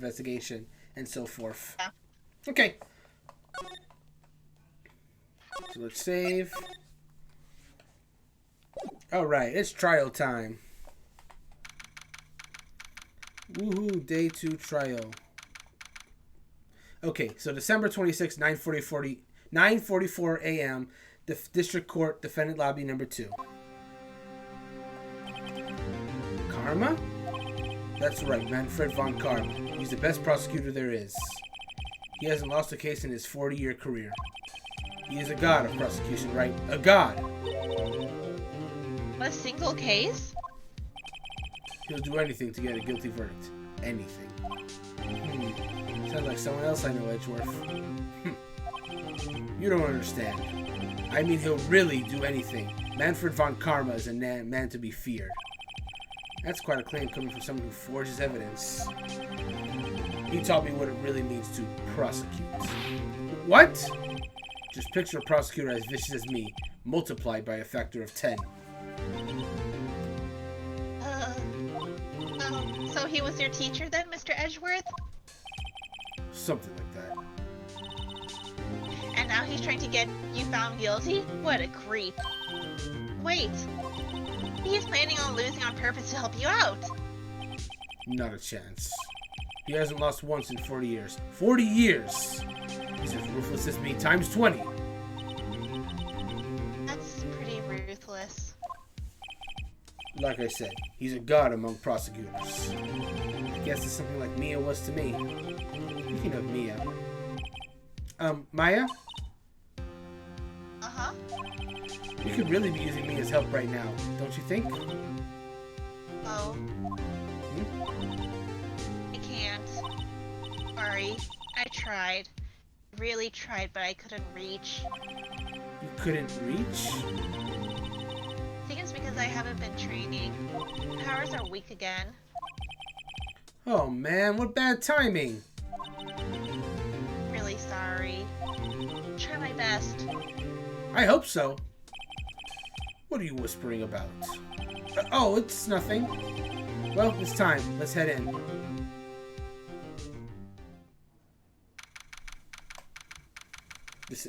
investigation, and so forth. Yeah. Okay. So let's save. Alright, it's trial time. Woohoo, day 2 trial. Okay, so December 26, 9:44 a.m., the District Court, Defendant Lobby number 2. Karma? That's right, Manfred von Karma. He's the best prosecutor there is. He hasn't lost a case in his 40-year career. He is a god of prosecution, right? A god! A single case? He'll do anything to get a guilty verdict. Anything. Sounds like someone else I know, Edgeworth. You don't understand. I mean, he'll really do anything. Manfred von Karma is a man to be feared. That's quite a claim coming from someone who forges evidence. He taught me what it really means to prosecute. What? Just picture a prosecutor as vicious as me, multiplied by a factor of 10. So he was your teacher then, Mr. Edgeworth? Something like that. And now he's trying to get you found guilty? What a creep. Wait. He's planning on losing on purpose to help you out. Not a chance. He hasn't lost once in 40 years. 40 years! He's as ruthless as me times 20. That's pretty ruthless. Like I said, he's a god among prosecutors. I guess it's something like Mia was to me. Speaking of Mia. Maya? Uh-huh. You could really be using Mia's help right now, don't you think? Oh. I can't. Sorry. I tried. Really tried, but I couldn't reach. You couldn't reach? I think it's because I haven't been training. Powers are weak again. Oh man, what bad timing! Really sorry. Try my best. I hope so. What are you whispering about? Oh, it's nothing. Well, it's time. Let's head in.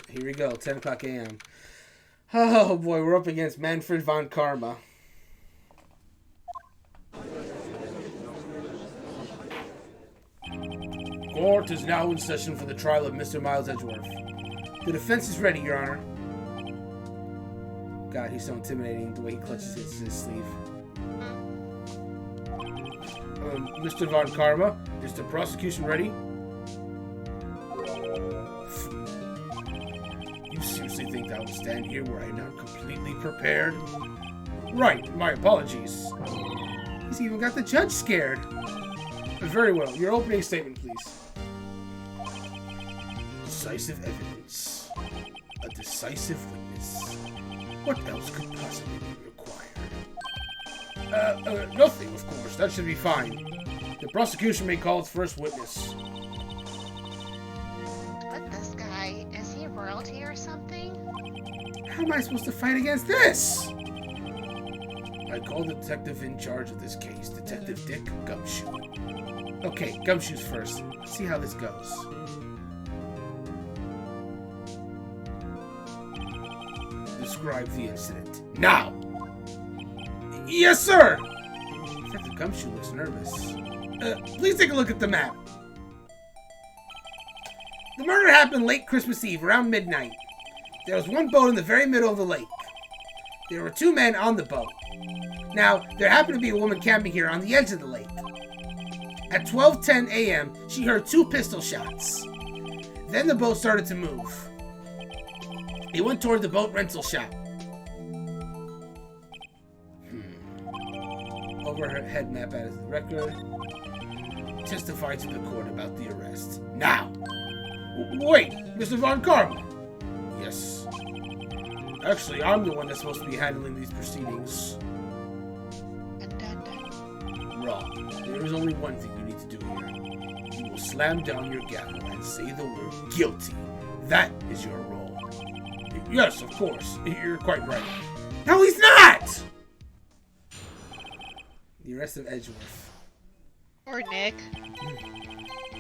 Here we go, 10 o'clock a.m. Oh boy, we're up against Manfred von Karma. Court is now in session for the trial of Mr. Miles Edgeworth. The defense is ready, Your Honor. God, he's so intimidating the way he clutches his sleeve. Mr. von Karma, is the prosecution ready? You seriously think I will stand here where I am not completely prepared? Right, my apologies. He's even got the judge scared. Very well, your opening statement, please. Decisive evidence. A decisive witness. What else could possibly be required? Nothing, of course. That should be fine. The prosecution may call its first witness. What, this guy? Is he royalty or something? How am I supposed to fight against this? I call the detective in charge of this case, Detective Dick Gumshoe. Okay, Gumshoe's first. Let's see how this goes. Describe the incident. Now! Yes, sir! Detective Gumshoe looks nervous. Please take a look at the map. The murder happened late Christmas Eve, around midnight. There was one boat in the very middle of the lake. There were 2 men on the boat. Now, there happened to be a woman camping here on the edge of the lake. At 12:10 a.m., she heard 2 pistol shots. Then the boat started to move. He went toward the boat rental shop. Overhead map as the record. Testify to the court about the arrest. Now! Wait, Mr. von Karma. Yes. Actually, I'm the one that's supposed to be handling these proceedings. Wrong. There is only one thing you need to do here. You will slam down your gavel and say the word guilty. That is your role. Yes, of course. You're quite right. No, he's not! The arrest of Edgeworth. Or Nick.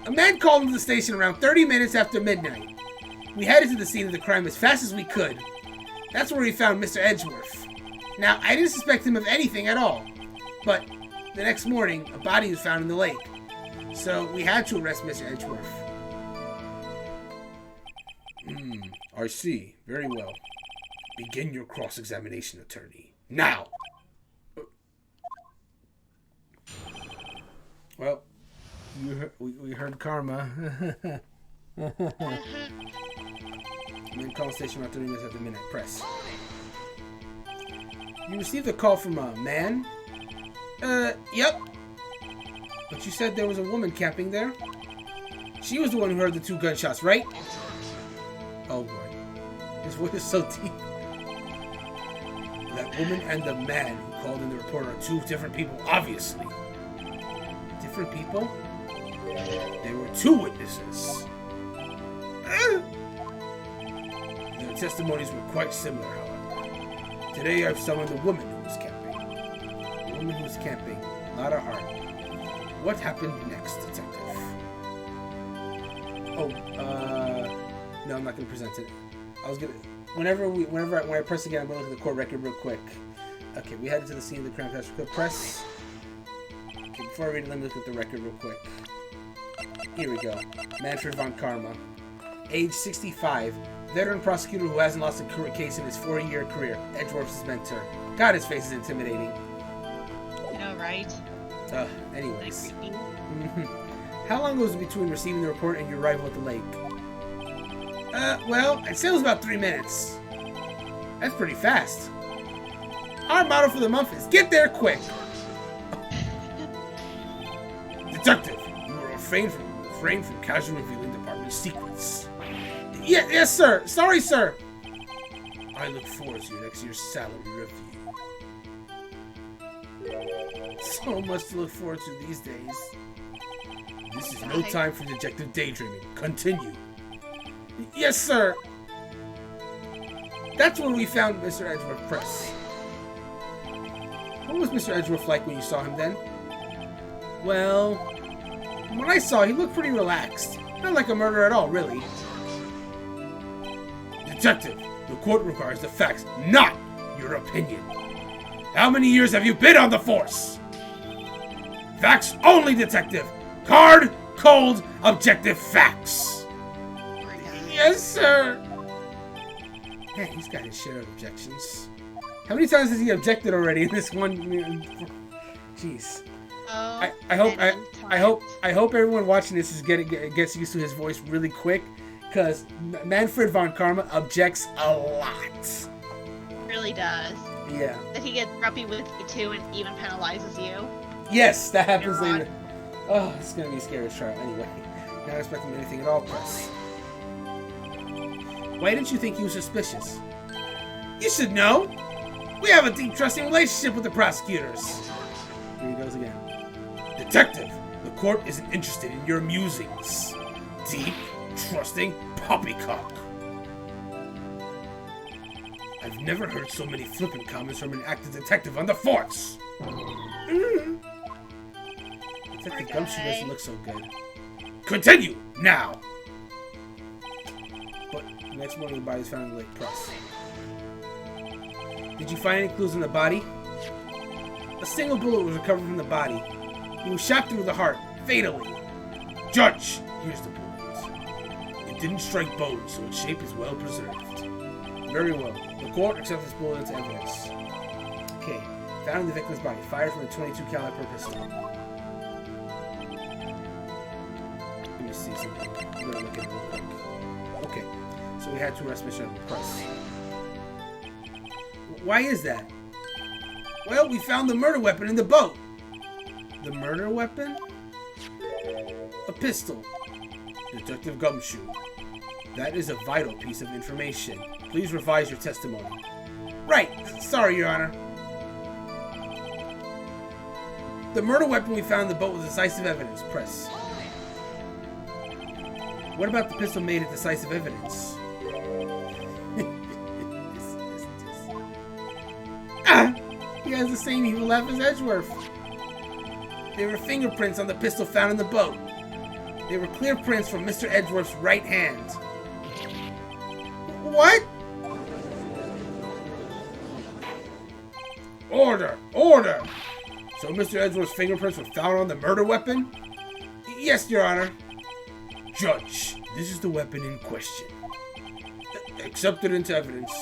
A man called into the station around 30 minutes after midnight. We headed to the scene of the crime as fast as we could. That's where we found Mr. Edgeworth. Now, I didn't suspect him of anything at all. But the next morning, a body was found in the lake. So we had to arrest Mr. Edgeworth. I see. Very well. Begin your cross-examination, attorney. Now! Well, we heard karma. I'm in call station about 30 minutes after midnight. Press. You received a call from a man? Yep. But you said there was a woman camping there? She was the one who heard the 2 gunshots, right? Oh boy. His voice is so deep. That woman and the man who called in the report are 2 different people, obviously. Different people? There were 2 witnesses. Their testimonies were quite similar, however. Today I've summoned the woman who was camping. The woman who was camping. Not a heart. What happened next, detective? No, I'm not gonna present it. I was gonna. When I press again, I'm gonna look at the court record real quick. Okay, we headed to the scene of the crime. Press. Okay, before I read it, let me look at the record real quick. Here we go. Manfred von Karma, age 65, veteran prosecutor who hasn't lost a case in his 4-year career. Edgeworth's mentor. God, his face is intimidating. You know, right? Anyways. How long was it between receiving the report and your arrival at the lake? Well, I'd say it was about 3 minutes. That's pretty fast. Our motto for the month is get there quick. Detective, you will refrain from casually revealing department secrets. Yes, sir. Sorry, sir. I look forward to your next year's salary review. So much to look forward to these days. This is no time for detective daydreaming. Continue. Yes, sir. That's when we found Mr. Edgeworth. Press. What was Mr. Edgeworth like when you saw him then? Well, when I saw, he looked pretty relaxed. Not like a murderer at all, really. Detective, the court requires the facts, not your opinion. How many years have you been on the force? Facts only, detective. Hard, cold, objective facts. Yes, sir. Man, he's got his share of objections. How many times has he objected already in this one? Jeez. Oh, I hope everyone watching this gets used to his voice really quick, because Manfred von Karma objects a lot. Really does. Yeah. That he gets grumpy with you too and even penalizes you. Yes, that happens later. Oh, it's gonna be a scary trial anyway. Not expecting anything at all, Press. Why didn't you think he was suspicious? You should know. We have a deep, trusting relationship with the prosecutors. Here he goes again. Detective, the court isn't interested in your musings. Deep, trusting poppycock. I've never heard so many flippant comments from an active detective on the force. Detective Gumshoe doesn't look so good. Continue now. But the next morning, the body was found in the lake. Press. Did you find any clues in the body? A single bullet was recovered from the body. He was shot through the heart, fatally. Judge, here's the bullet. It didn't strike bone, so its shape is well preserved. Very well. The court accepts this bullet into evidence. Okay. Found in the victim's body. Fired from a .22 caliber pistol. Let me see something. I'm gonna look at it real quick. Okay. So we had to arrest Mr. Price. Why is that? Well, we found the murder weapon in the boat. The murder weapon? A pistol. Detective Gumshoe. That is a vital piece of information. Please revise your testimony. Right. Sorry, Your Honor. The murder weapon we found in the boat was decisive evidence. Press. What about the pistol made it decisive evidence? He has the same evil laugh as Edgeworth. There were fingerprints on the pistol found in the boat. They were clear prints from Mr. Edgeworth's right hand. What? Order! Order! So Mr. Edgeworth's fingerprints were found on the murder weapon? Yes, Your Honor. Judge, this is the weapon in question. Accepted into evidence.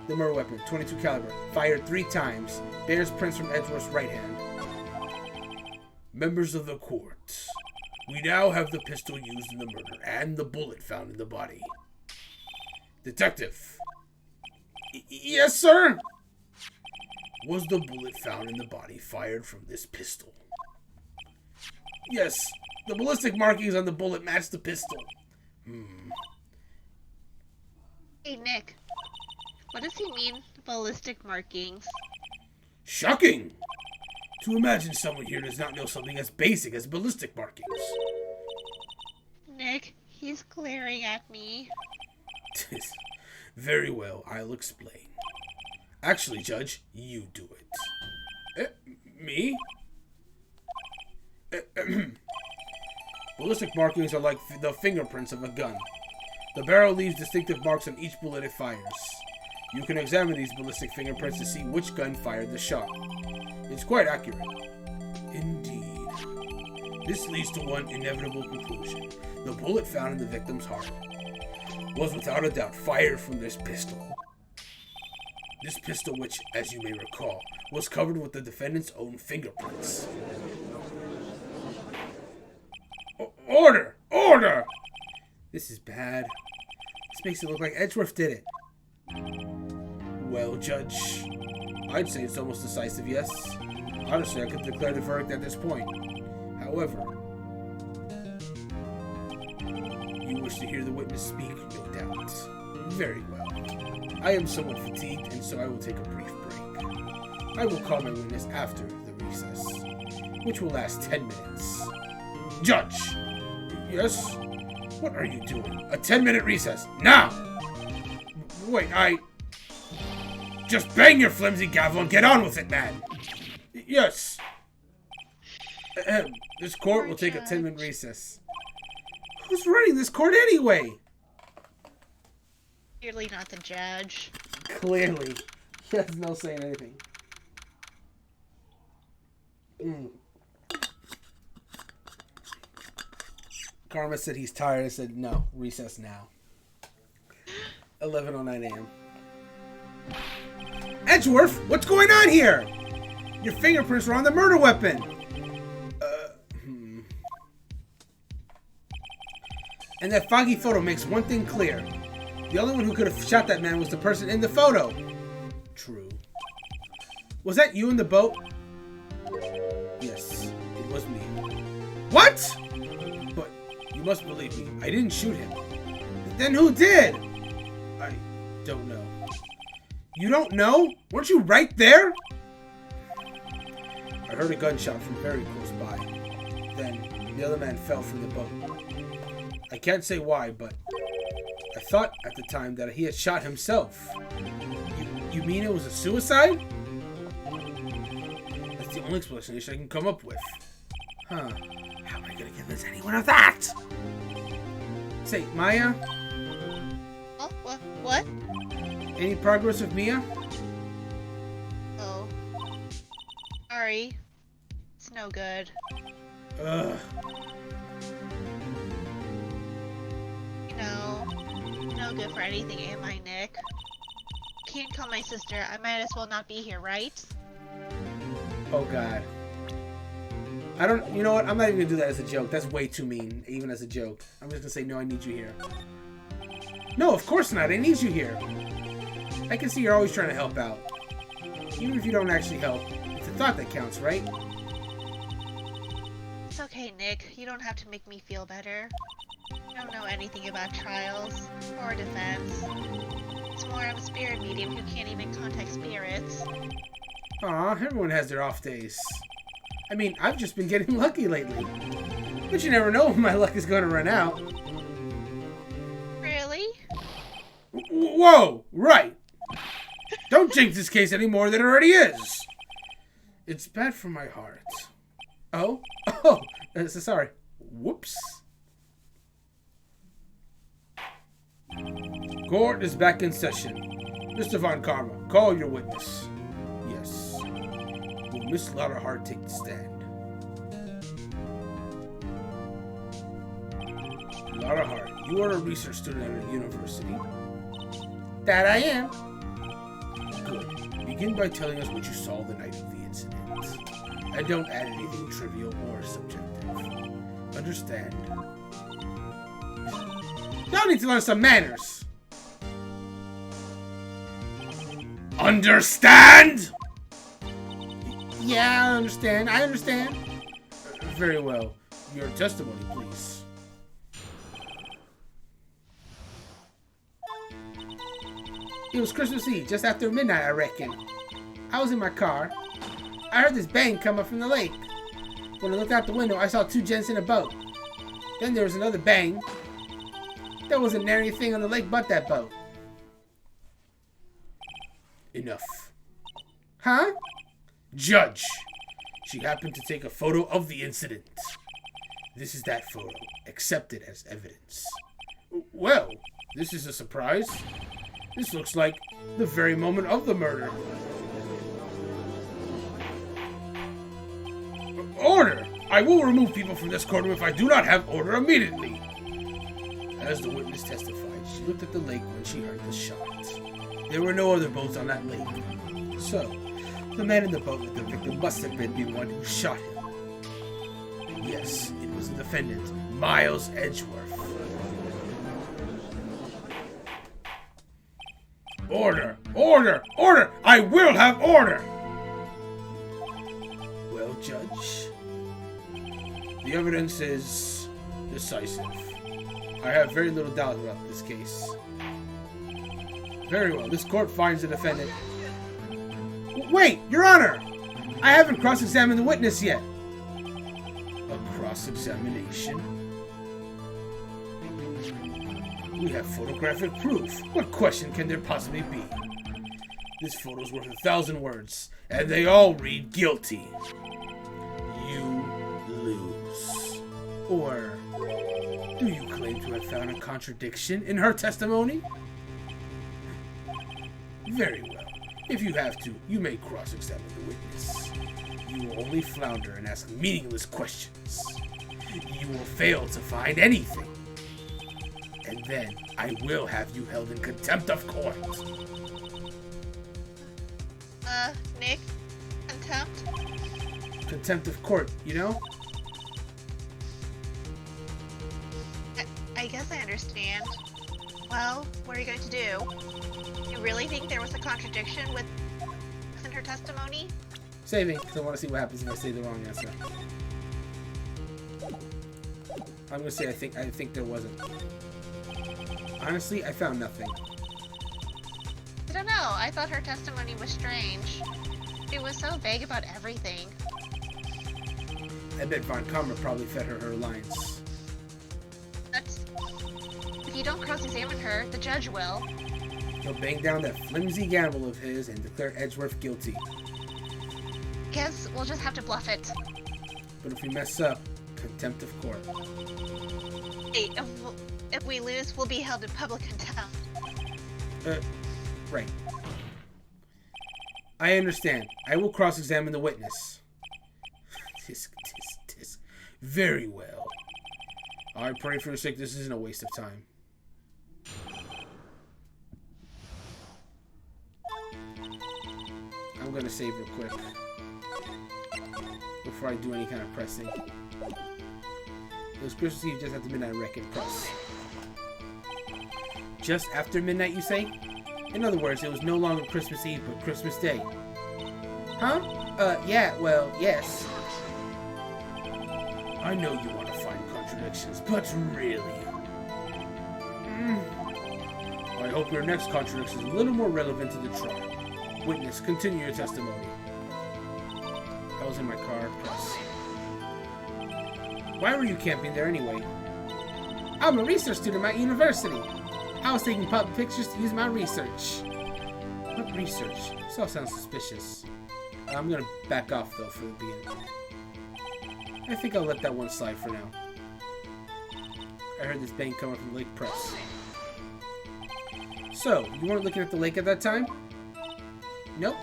The murder weapon, .22 caliber, fired 3 times, bears prints from Edgeworth's right hand. Members of the court, we now have the pistol used in the murder and the bullet found in the body. Detective. Yes, sir? Was the bullet found in the body fired from this pistol? Yes. The ballistic markings on the bullet match the pistol. Hey, Nick. What does he mean, ballistic markings? Shocking! To imagine someone here does not know something as basic as ballistic markings. Nick, he's glaring at me. Very well, I'll explain. Actually, Judge, you do it. Me? Ballistic markings are like the fingerprints of a gun. The barrel leaves distinctive marks on each bullet it fires. You can examine these ballistic fingerprints to see which gun fired the shot. It's quite accurate. Indeed. This leads to one inevitable conclusion. The bullet found in the victim's heart was without a doubt fired from this pistol. This pistol, which, as you may recall, was covered with the defendant's own fingerprints. Order! Order! This is bad. This makes it look like Edgeworth did it. Well, Judge, I'd say it's almost decisive yes. Honestly, I could declare the verdict at this point. However, you wish to hear the witness speak, no doubt. Very well. I am somewhat fatigued, and so I will take a brief break. I will call my witness after the recess, which will last 10 minutes. Judge! Yes? What are you doing? A 10-minute recess, now! Wait, Just bang your flimsy gavel and get on with it, man! Yes! This court will take a 10-minute recess. Who's running this court anyway? Clearly not the judge. Clearly. He has no say in anything. Karma said he's tired. I said, no, recess now. 11:09 a.m. Edgeworth, what's going on here? Your fingerprints were on the murder weapon. And that foggy photo makes one thing clear. The only one who could have shot that man was the person in the photo. True. Was that you in the boat? Yes, it was me. What? But you must believe me. I didn't shoot him. Then who did? I don't know. You don't know? Weren't you right there? I heard a gunshot from very close by. Then the other man fell from the boat. I can't say why, but I thought at the time that he had shot himself. You mean it was a suicide? That's the only explanation I can come up with. Huh. How am I gonna convince anyone of that? Say, Maya? Oh, what? Any progress with Mia? Oh. Sorry. It's no good. Ugh. No good for anything, am I, Nick? Can't call my sister. I might as well not be here, right? Oh, God. You know what? I'm not even gonna do that as a joke. That's way too mean, even as a joke. I'm just gonna say, no, I need you here. No, of course not. I need you here. I can see you're always trying to help out. Even if you don't actually help. It's a thought that counts, right? It's okay, Nick. You don't have to make me feel better. I don't know anything about trials or defense. It's more I'm a spirit medium who can't even contact spirits. Aw, everyone has their off days. I mean, I've just been getting lucky lately. But you never know when my luck is going to run out. Really? Whoa! Right! Don't jinx this case any more than it already is! It's bad for my heart. Oh? Oh! Sorry. Whoops. Court is back in session. Mr. Von Karma, call your witness. Yes. Will Miss Lauderhart take the stand? Lauderhart, you are a research student at a university. That I am. Good. Begin by telling us what you saw the night of the incident. And don't add anything trivial or subjective. Understand? Y'all need to learn some manners. Understand? Yeah, I understand. I understand. Very well. Your testimony, please. It was Christmas Eve, just after midnight, I reckon. I was in my car. I heard this bang come up from the lake. When I looked out the window, I saw two gents in a boat. Then there was another bang. There wasn't nary thing on the lake but that boat. Enough. Huh? Judge. She happened to take a photo of the incident. This is that photo. Accept it as evidence. Well, this is a surprise. This looks like the very moment of the murder. Order! I will remove people from this courtroom if I do not have order immediately. As the witness testified, she looked at the lake when she heard the shot. There were no other boats on that lake. So, the man in the boat with the victim must have been the one who shot him. Yes, it was the defendant, Miles Edgeworth. Order! Order! Order! I will have order! Well, Judge, the evidence is decisive. I have very little doubt about this case. Very well. This court finds the defendant... Wait! Your Honor! I haven't cross-examined the witness yet. A cross-examination? We have photographic proof. What question can there possibly be? This photo's worth 1,000 words, and they all read guilty. You lose. Or do you claim to have found a contradiction in her testimony? Very well. If you have to, you may cross-examine the witness. You will only flounder and ask meaningless questions. You will fail to find anything. And then I will have you held in contempt of court. Nick? Contempt? Contempt of court, you know? I guess I understand. Well, what are you going to do? You really think there was a contradiction with in her testimony? Saving, because I want to see what happens if I say the wrong answer. I'm gonna say I think there wasn't. Honestly, I found nothing. I don't know. I thought her testimony was strange. It was so vague about everything. I bet Von Karma probably fed her lines. That's... If you don't cross-examine her, the judge will. He'll bang down that flimsy gamble of his and declare Edgeworth guilty. Guess we'll just have to bluff it. But if we mess up, contempt of court. Hey, if we lose, we'll be held in public contempt. Right. I understand. I will cross-examine the witness. Tisk. Very well. I pray for your sake this isn't a waste of time. I'm gonna save real quick. Before I do any kind of pressing. It was Christmas Eve just after midnight, I reckon. Press. Just after midnight, you say? In other words, it was no longer Christmas Eve, but Christmas Day. Huh? Yeah, well, yes. I know you want to find contradictions, but really... I hope your next contradiction is a little more relevant to the trial. Witness, continue your testimony. I was in my car. Press. Why were you camping there anyway? I'm a research student at university. I was taking public pictures to use my research. What research? This all sounds suspicious. I'm gonna back off though for the beginning. I think I'll let that one slide for now. I heard this bang coming from Lake Press. So, you weren't looking at the lake at that time? Nope.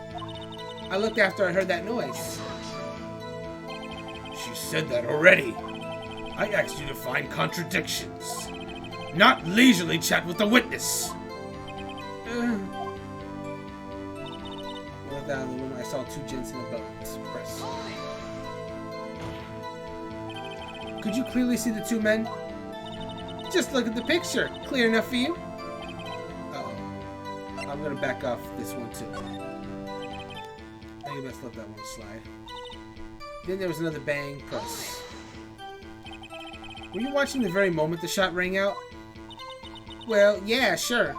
I looked after I heard that noise. She said that already. I asked you to find contradictions, not leisurely chat with the witness. Looked out of the window. I saw two gents in a boat. Press. Could you clearly see the two men? Just look at the picture. Clear enough for you? Uh-oh. I'm gonna back off this one too. I think I best let that one slide. Then there was another bang. Press. Were you watching the very moment the shot rang out? Well, yeah, sure.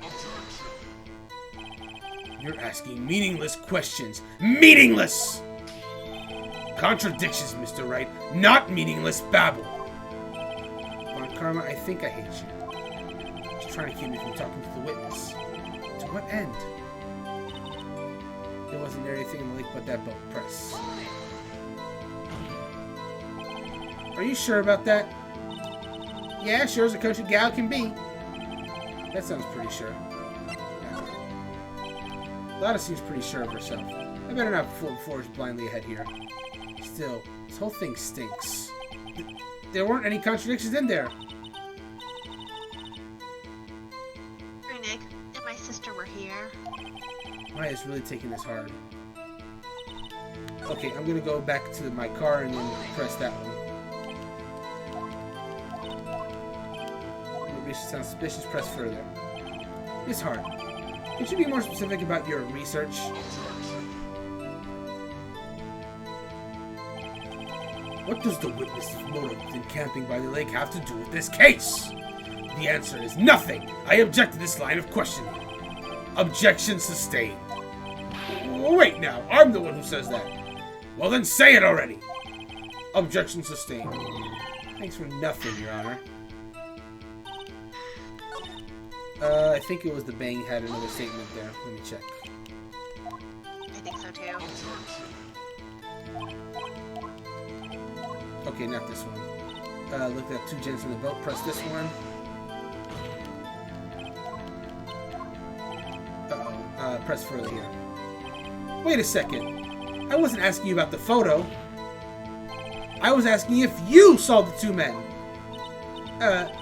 You're asking meaningless questions. Meaningless! Contradictions, Mr. Wright, not meaningless babble. Von Karma, I think I hate you. Just trying to keep me from talking to the witness. To what end? There wasn't anything in the lake but that boat. Press. Are you sure about that? Yeah, sure as a country gal can be. That sounds pretty sure. Lotta seems pretty sure of herself. I better not forge blindly ahead here. Still, this whole thing stinks. There weren't any contradictions in there. Hey, Nick, if my sister were here. Maya's really taking this hard. Okay, I'm gonna go back to my car and then press that one. Maybe it sounds suspicious. Press further. It's hard. Could you be more specific about your research? What does the witness's motive in camping by the lake have to do with this case? The answer is nothing. I object to this line of questioning. Objection sustained. Wait now, I'm the one who says that. Well then say it already. Objection sustained. Thanks for nothing, Your Honor. I think it was the bang had another statement there. Let me check. I think so too. Okay, not this one. Looked at two gents in the boat. Press this one. Uh-oh. Press further here. Wait a second. I wasn't asking you about the photo. I was asking if you saw the two men.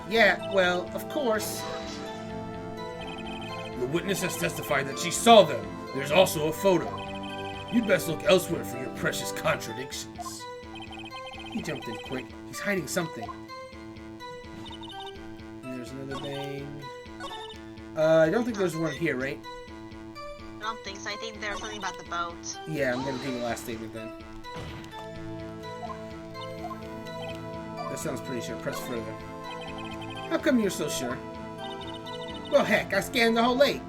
Yeah, well, of course. The witness has testified that she saw them. There's also a photo. You'd best look elsewhere for your precious contradictions. He jumped in quick. He's hiding something. And there's another bang. I don't think there's one here, right? I don't think so. I think there was something about the boat. Yeah, I'm gonna do the last statement then. That sounds pretty sure. Press further. How come you're so sure? Well, heck, I scanned the whole lake.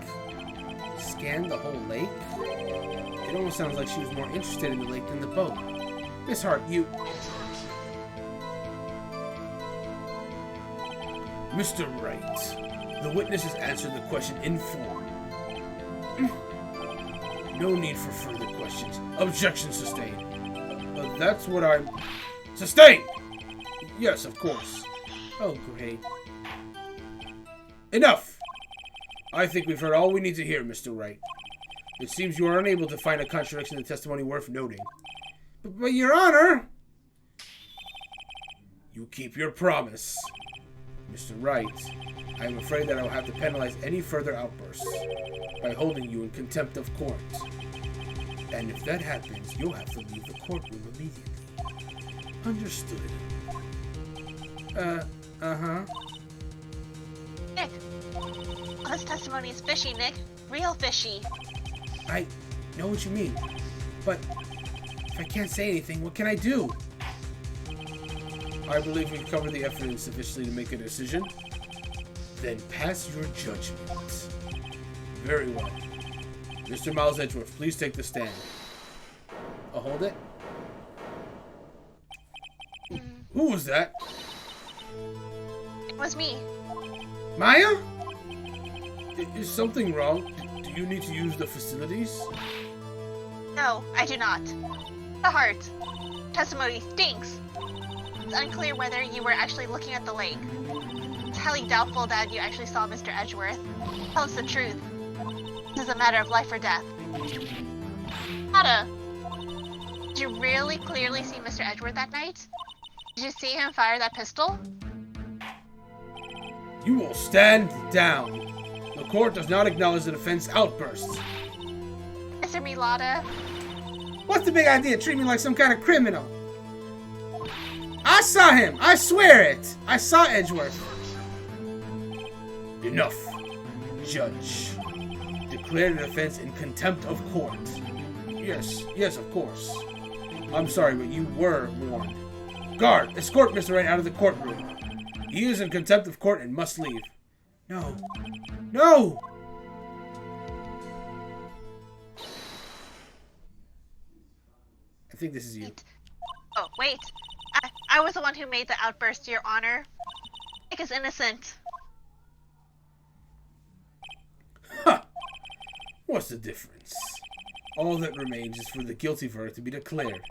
Scanned the whole lake? It almost sounds like she was more interested in the lake than the boat. Miss Hart, you... Mr. Wright, the witness has answered the question in full. No need for further questions. Objection sustained. That's what I'm... Sustained! Yes, of course. Oh, great. Enough! I think we've heard all we need to hear, Mr. Wright. It seems you are unable to find a contradiction in the testimony worth noting. But Your Honor! You keep your promise. Mr. Wright, I am afraid that I will have to penalize any further outbursts by holding you in contempt of court. And if that happens, you'll have to leave the courtroom immediately. Understood. Uh-huh. Nick! Well, this testimony is fishy, Nick. Real fishy. I know what you mean, but if I can't say anything, what can I do? I believe we've covered the evidence sufficiently to make a decision. Then pass your judgment. Very well. Mr. Miles Edgeworth, please take the stand. I'll hold it. Who was that? It was me. Maya? Is something wrong? Do you need to use the facilities? No, I do not. The heart. Testimony stinks. It's unclear whether you were actually looking at the lake. It's highly doubtful that you actually saw Mr. Edgeworth. Tell us the truth. This is a matter of life or death. Ada, did you really clearly see Mr. Edgeworth that night? Did you see him fire that pistol? You will stand down. The court does not acknowledge the defense outbursts. Mr. Milata. What's the big idea? Treat me like some kind of criminal. I saw him. I swear it. I saw Edgeworth. Enough, Judge. Declare the defense in contempt of court. Yes, of course. I'm sorry, but you were warned. Guard, escort Mr. Wright out of the courtroom. He is in contempt of court and must leave. No. No! I think this is you. Oh, wait. I was the one who made the outburst, Your Honor. Nick is innocent. Huh! What's the difference? All that remains is for the guilty verdict to be declared.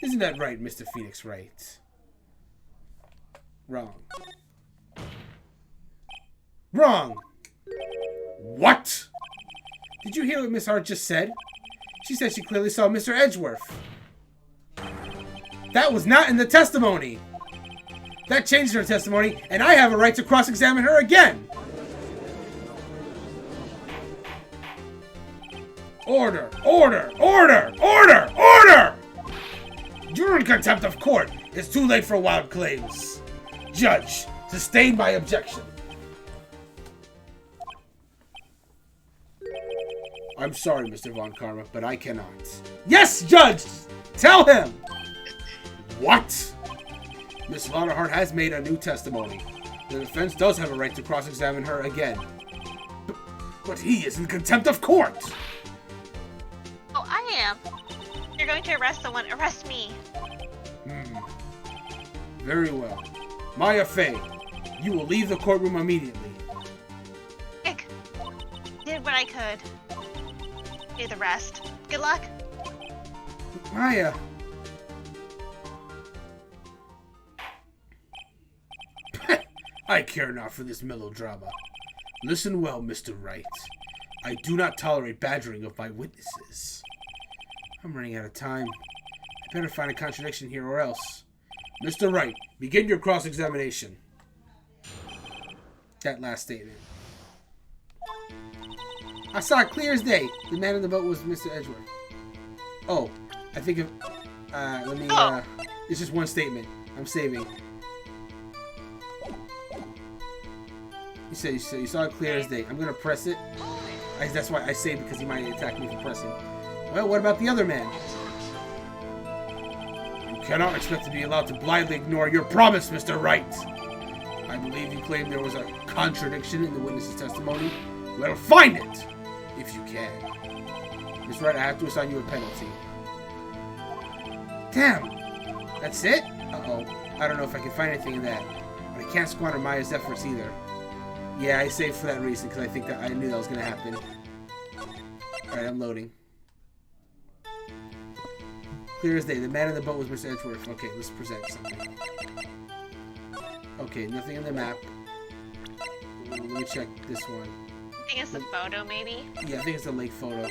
Isn't that right, Mr. Phoenix Wright? Wrong. Wrong! What? Did you hear what Miss Hart just said? She said she clearly saw Mr. Edgeworth. That was not in the testimony! That changed her testimony, and I have a right to cross-examine her again! Order! Order! Order! Order! Order! You're in contempt of court. It's too late for wild claims. Judge, sustain my objection. I'm sorry, Mr. Von Karma, but I cannot. Yes, Judge! Tell him! What? Miss Lauderhart has made a new testimony. The defense does have a right to cross-examine her again. But he is in contempt of court! Oh, I am. You're going to arrest someone. Arrest me. Very well. Maya Fey, you will leave the courtroom immediately. Nick, did what I could. Do the rest. Good luck. Maya. I care not for this melodrama. Listen well, Mr. Wright. I do not tolerate badgering of my witnesses. I'm running out of time. I better find a contradiction here or else. Mr. Wright, begin your cross-examination. That last statement. I saw it clear as day. The man in the boat was Mr. Edgeworth. Oh, I think of... it's just one statement. I'm saving. You saw it clear as day. I'm going to press it. That's why I say because he might attack me for pressing. Well, what about the other man? You cannot expect to be allowed to blindly ignore your promise, Mr. Wright. I believe you claimed there was a contradiction in the witness's testimony. Well, find it, if you can. Miss Wright, I have to assign you a penalty. Damn! That's it? Uh-oh. I don't know if I can find anything in that. But I can't squander Maya's efforts either. Yeah, I saved for that reason, because I knew that was going to happen. Alright, I'm loading. Clear as day. The man in the boat was Mr. Edgeworth. Okay, let's present something. Okay, nothing in the map. Let me check this one. I think it's the photo, maybe? Yeah, I think it's the lake photo.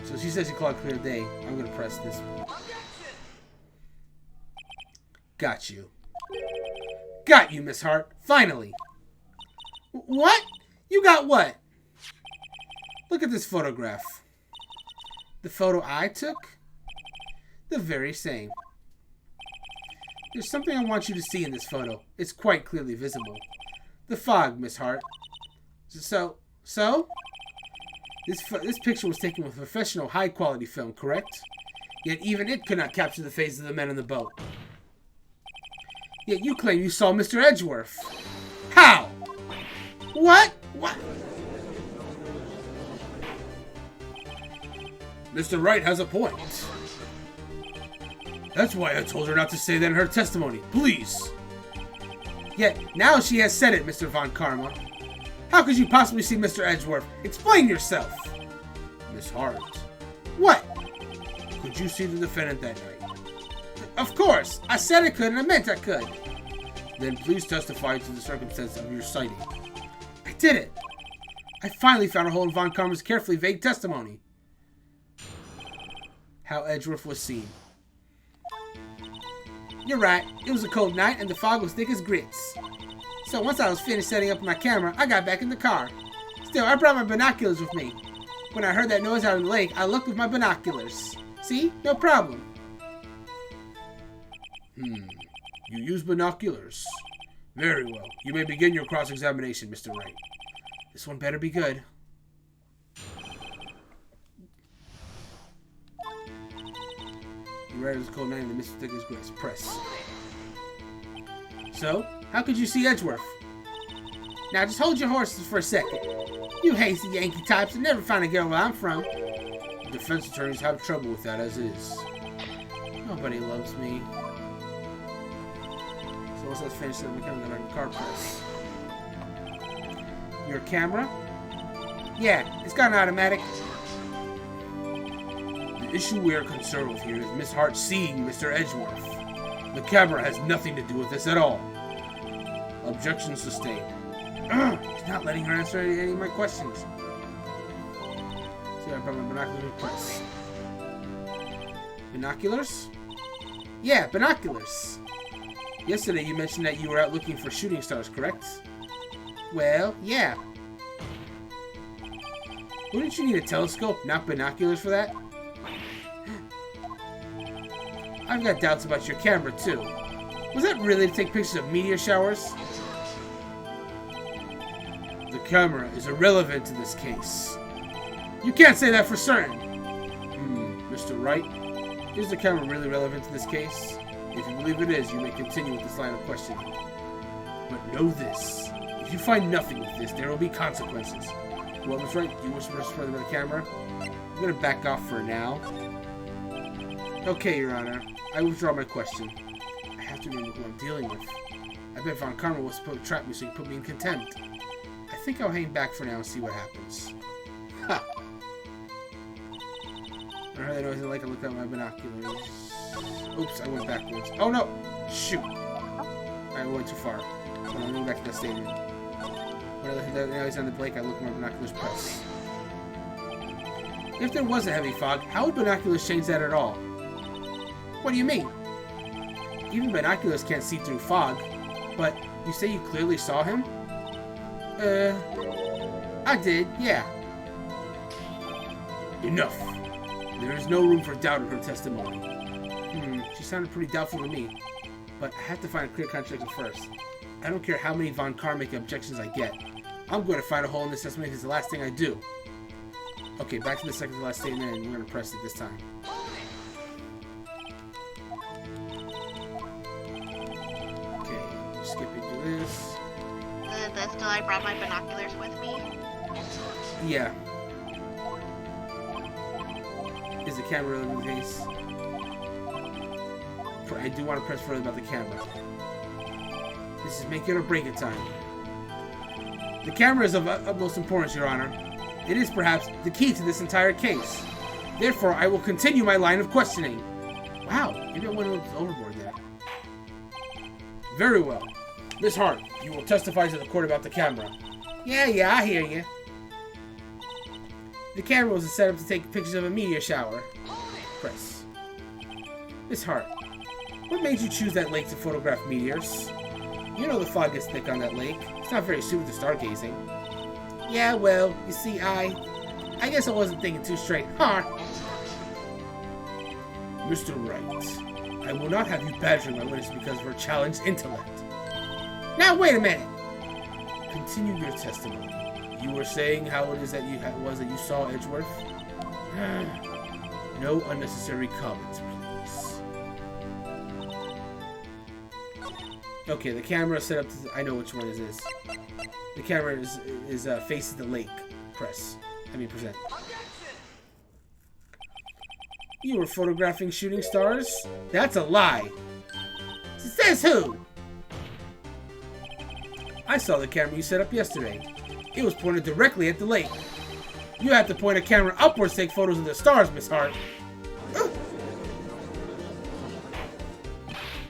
So she says you call it clear day. I'm going to press this one. Got you. Got you, Miss Hart. Finally. What? You got what? Look at this photograph. The photo I took? The very same. There's something I want you to see in this photo. It's quite clearly visible. The fog, Miss Hart. So? This picture was taken with professional, high-quality film, correct? Yet even it could not capture the face of the men in the boat. Yet you claim you saw Mr. Edgeworth. How? What? Mr. Wright has a point. That's why I told her not to say that in her testimony. Please. Yet, now she has said it, Mr. Von Karma. How could you possibly see Mr. Edgeworth? Explain yourself. Miss Hart. What? Could you see the defendant that night? Of course. I said I could and I meant I could. Then please testify to the circumstance of your sighting. I did it. I finally found a hole in Von Karma's carefully vague testimony. How Edgeworth was seen. You're right. It was a cold night and the fog was thick as grits. So once I was finished setting up my camera, I got back in the car. Still, I brought my binoculars with me. When I heard that noise out in the lake, I looked with my binoculars. See? No problem. You use binoculars. Very well. You may begin your cross-examination, Mr. Wright. This one better be good. You read it was a cold night and the mist was thick as grits. Press. So, how could you see Edgeworth? Now just hold your horses for a second. You hasty Yankee types that never find a girl where I'm from. Defense attorneys have trouble with that as is. Nobody loves me. So once that's finished, then we come to the car press. Your camera? Yeah, it's got an automatic. The issue we are concerned with here is Miss Hart seeing Mr. Edgeworth. The camera has nothing to do with this at all. Objection sustained. He's not letting her answer any of my questions. See, I brought my binoculars with press. Binoculars? Yeah, binoculars. Yesterday you mentioned that you were out looking for shooting stars, correct? Well, yeah. Wouldn't you need a telescope, not binoculars for that? I've got doubts about your camera, too. Was that really to take pictures of meteor showers? The camera is irrelevant to this case. You can't say that for certain. Mr. Wright, is the camera really relevant to this case? If you believe it is, you may continue with this line of questioning. But know this. If you find nothing with this, there will be consequences. Well, Mr. Wright, do you wish to press further with the camera? I'm going to back off for now. Okay, Your Honor. I withdraw my question. I have to remember who I'm dealing with. I bet Von Karma was supposed to trap me so he put me in contempt. I think I'll hang back for now and see what happens. Ha! I heard that noise in the lake. I looked at my binoculars. Oops, I went backwards. Oh no! Shoot! I went too far. Let me go back to the statement. When I looked at that noise on the lake, I looked at my binoculars press. If there was a heavy fog, how would binoculars change that at all? What do you mean? Even binoculars can't see through fog. But you say you clearly saw him? I did, yeah. Enough. There is no room for doubt in her testimony. She sounded pretty doubtful to me. But I have to find a clear contradiction first. I don't care how many Von Karmic objections I get. I'm going to find a hole in this testimony if it's the last thing I do. Okay, back to the second to last statement, and we're going to press it this time. Okay, skipping to this. That's still I brought my binoculars with me? Yeah. Is the camera in the case? I do want to press further about the camera. This is make it or break it time. The camera is of utmost importance, Your Honor. It is perhaps the key to this entire case. Therefore, I will continue my line of questioning. Wow, maybe I went a little overboard there. Very well. Miss Hart, you will testify to the court about the camera. Yeah, I hear you. The camera was set up to take pictures of a meteor shower. Press. Miss Hart, what made you choose that lake to photograph meteors? You know the fog is thick on that lake. It's not very suited to stargazing. Yeah, well, you see, I guess I wasn't thinking too straight, huh? Mr. Wright, I will not have you badgering my witness because of her challenged intellect. Now, wait a minute. Continue your testimony. You were saying how it is that you saw Edgeworth? No unnecessary comments, please. Okay, the camera is set up to... I know which one it is. The camera is faces the lake. Present. You were photographing shooting stars? That's a lie. Says who? I saw the camera you set up yesterday. It was pointed directly at the lake. You had to point a camera upwards to take photos of the stars, Miss Hart.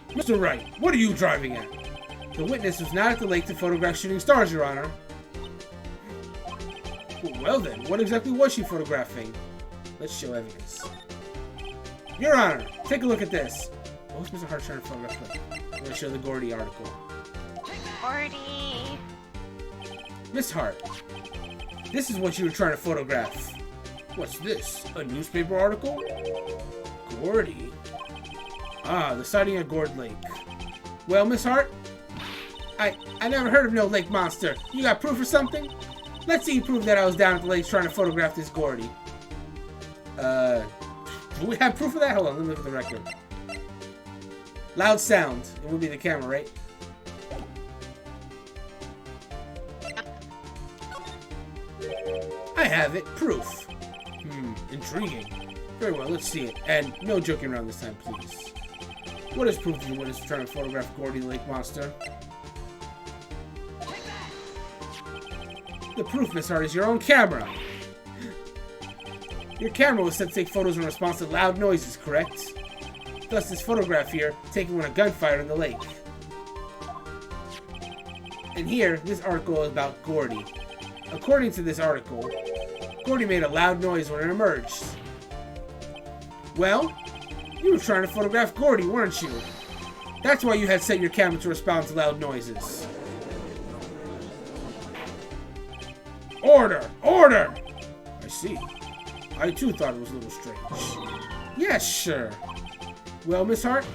Mr. Wright, what are you driving at? The witness was not at the lake to photograph shooting stars, Your Honor. Well then, what exactly was she photographing? Let's show evidence. Your Honor, take a look at this. What was Mr. Hart trying to photograph? I'm going to show the Gordy article. Gordy. Miss Hart, this is what you were trying to photograph. What's this? A newspaper article? Gordy? Ah, the sighting at Gord Lake. Well, Miss Hart, I never heard of no lake monster. You got proof or something? Let's see you prove that I was down at the lake trying to photograph this Gordy. Do we have proof of that? Hold on, let me look at the record. Loud sound. It would be the camera, right? I have it. Proof. Intriguing. Very well, let's see it. And no joking around this time, please. What is proof of what is trying to photograph Gordy Lake Monster? The proof, Miss Hart, is your own camera. Your camera was set to take photos in response to loud noises, correct? Thus, this photograph here, taken when a gun fired in the lake. And here, this article is about Gordy. According to this article, Gordy made a loud noise when it emerged. Well, you were trying to photograph Gordy, weren't you? That's why you had set your camera to respond to loud noises. Order! Order! I see. I too thought it was a little strange. Yes, sure. Well, Miss Hart,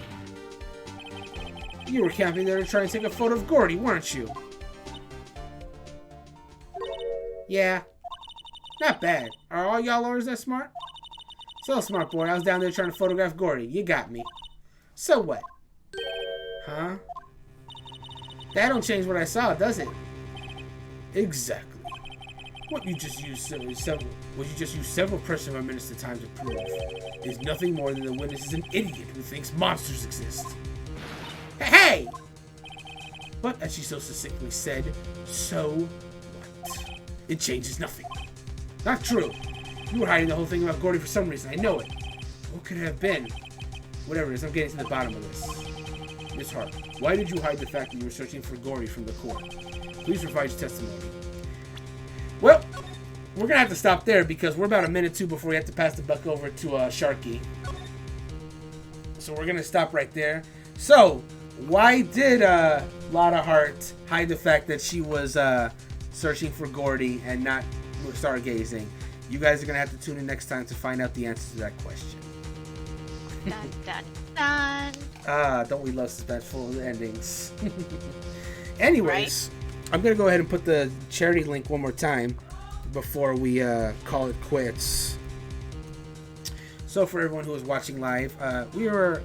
you were camping there to try and take a photo of Gordy, weren't you? Yeah. Not bad. Are all y'all lawyers that smart? So smart, boy. I was down there trying to photograph Gordy. You got me. So what? Huh? That don't change what I saw, does it? Exactly. What you just used several personal minutes of time to prove is nothing more than the witness is an idiot who thinks monsters exist. Hey! But as she so succinctly said, so what? It changes nothing. Not true. You were hiding the whole thing about Gordy for some reason. I know it. What could it have been? Whatever it is, I'm getting to the bottom of this. Miss Hart, why did you hide the fact that you were searching for Gordy from the court? Please provide your testimony. Well, we're going to have to stop there because we're about a minute two before we have to pass the buck over to Sharky. So we're going to stop right there. So, why did Lotta Hart hide the fact that she was searching for Gordy and not stargazing? You guys are going to have to tune in next time to find out the answer to that question. Dun, dun, dun. Don't we love suspenseful endings? Anyways, right? I'm going to go ahead and put the charity link one more time before we call it quits. So for everyone who is watching live, we are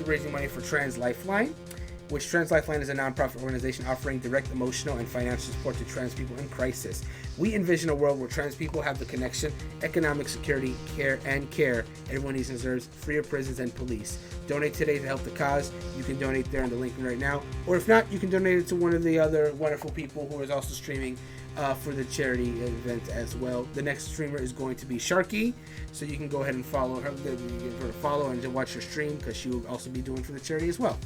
raising money for Trans Lifeline, which Trans Lifeline is a nonprofit organization offering direct emotional and financial support to trans people in crisis. We envision a world where trans people have the connection, economic security, care everyone needs and deserves, free of prisons and police. Donate today to help the cause. You can donate there on the link right now. Or if not, you can donate it to one of the other wonderful people who is also streaming for the charity event as well. The next streamer is going to be Sharky, so you can go ahead and follow her. Give her a follow and watch her stream because she will also be doing for the charity as well.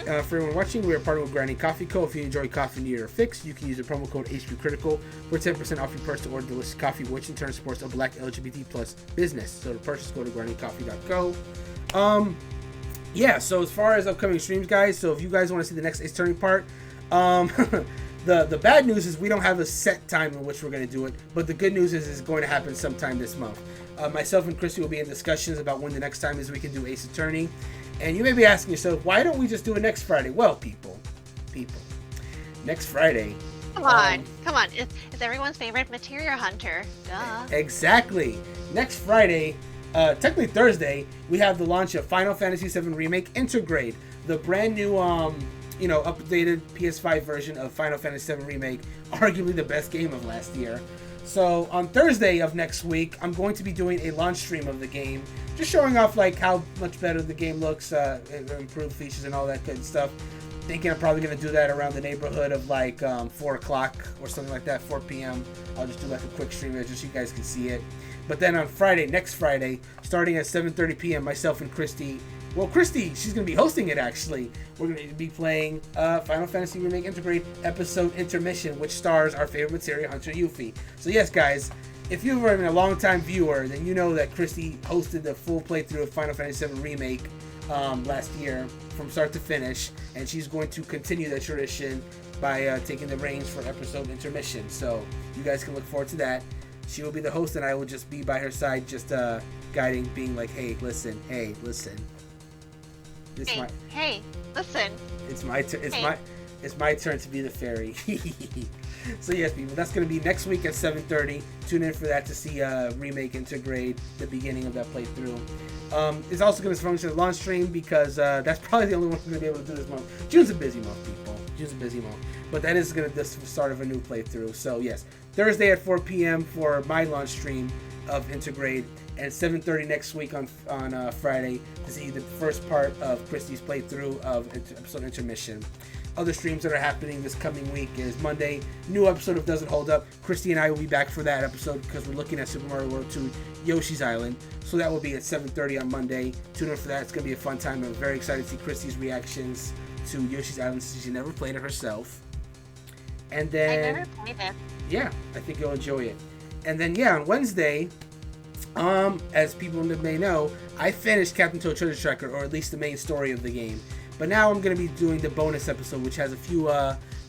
For everyone watching, we are partnered with Grinding Coffee Co. If you enjoy coffee near your fix, you can use the promo code HPCritical for 10% off your purchase to order delicious coffee, which in turn supports a Black LGBT plus business. So to purchase, go to grindingcoffee.co. Yeah, so as far as upcoming streams, guys, so if you guys want to see the next Ace Turning part, the bad news is we don't have a set time in which we're going to do it, but the good news is it's going to happen sometime this month. Myself and Christy will be in discussions about when the next time is we can do Ace Attorney. And you may be asking yourself, why don't we just do it next Friday? Well, people, next Friday. Come on. It's everyone's favorite Materia Hunter. Duh. Exactly. Next Friday, technically Thursday, we have the launch of Final Fantasy VII Remake Intergrade, the brand new, updated PS5 version of Final Fantasy VII Remake, arguably the best game of last year. So on Thursday of next week, I'm going to be doing a launch stream of the game, just showing off like how much better the game looks, improved features and all that good stuff. Thinking I'm probably going to do that around the neighborhood of like 4 o'clock or something like that, 4 p.m. I'll just do like a quick stream there just so you guys can see it. But then on Friday, next Friday, starting at 7:30 p.m., myself and Christy Well, Christy, she's going to be hosting it, actually. We're going to be playing Final Fantasy Remake Intergrade episode Intermission, which stars our favorite materia hunter, Yuffie. So yes, guys, if you've been a long-time viewer, then you know that Christy hosted the full playthrough of Final Fantasy VII Remake last year from start to finish, and she's going to continue that tradition by taking the reins for episode Intermission. So you guys can look forward to that. She will be the host, and I will just be by her side, just guiding, being like, hey, listen. Hey, listen. It's my turn. Hey. It's my turn to be the fairy. So yes, people, that's going to be next week at 7:30. Tune in for that to see Remake Intergrade, the beginning of that playthrough. It's also going to function as a launch stream because that's probably the only one we're going to be able to do this month. June's a busy month, people. June's a busy month. But that is going to be the start of a new playthrough. So yes, Thursday at 4 p.m. for my launch stream of Intergrade, and 7:30 next week on Friday to see the first part of Christy's playthrough of episode Intermission. Other streams that are happening this coming week is Monday, new episode of Doesn't Hold Up. Christy and I will be back for that episode because we're looking at Super Mario World 2 Yoshi's Island. So that will be at 7:30 on Monday. Tune in for that. It's going to be a fun time. I'm very excited to see Christy's reactions to Yoshi's Island since she never played it herself. And then I never played it. yeah, I think you'll enjoy it. And then yeah, on Wednesday, as people may know, I finished Captain Toad Treasure Tracker, or at least the main story of the game. But now I'm going to be doing the bonus episode, which has a few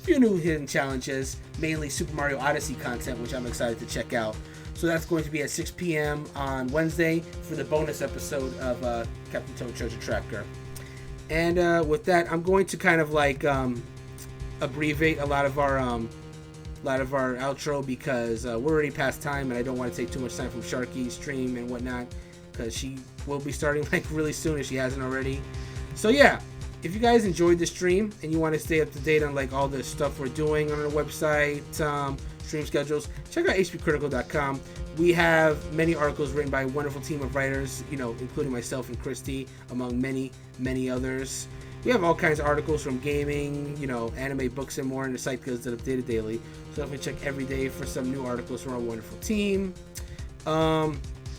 new hidden challenges, mainly Super Mario Odyssey content, which I'm excited to check out. So that's going to be at 6 p.m. on Wednesday for the bonus episode of Captain Toad Treasure Tracker. And with that, I'm going to kind of like abbreviate a lot of our outro because we're already past time, and I don't want to take too much time from Sharky's stream and whatnot because she will be starting like really soon if she hasn't already. So yeah. If you guys enjoyed the stream and you want to stay up to date on like all the stuff we're doing on our website, stream schedules, check out hpcritical.com. We have many articles written by a wonderful team of writers, including myself and Christy, among many, many others. We have all kinds of articles from gaming, anime, books, and more, and the site goes updated daily. So definitely check every day for some new articles from our wonderful team.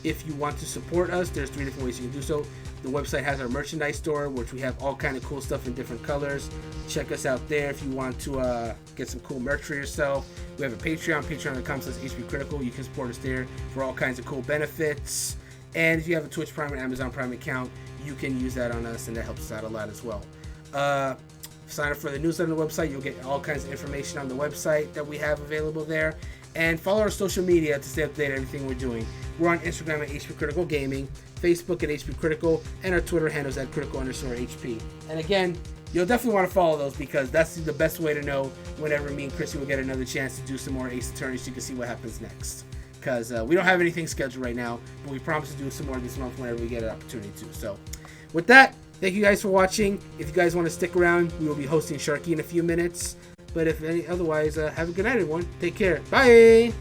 If you want to support us, there's 3 different ways you can do so. The website has our merchandise store, which we have all kind of cool stuff in different colors. Check us out there if you want to get some cool merch for yourself. We have a Patreon, patreon.com/hpcritical. You can support us there for all kinds of cool benefits. And if you have a Twitch Prime and Amazon Prime account, you can use that on us, and that helps us out a lot as well. Sign up for the newsletter on the website. You'll get all kinds of information on the website that we have available there. And follow our social media to stay up to date on everything we're doing. We're on Instagram at HPCritical Gaming, Facebook at HPCritical, and our Twitter handles at critical_HP. And again, you'll definitely want to follow those because that's the best way to know whenever me and Chrissy will get another chance to do some more Ace Attorney so you can see what happens next. Because we don't have anything scheduled right now, but we promise to do some more this month whenever we get an opportunity to. So with that, thank you guys for watching. If you guys want to stick around, we will be hosting Sharky in a few minutes. But if otherwise, have a good night, everyone. Take care. Bye!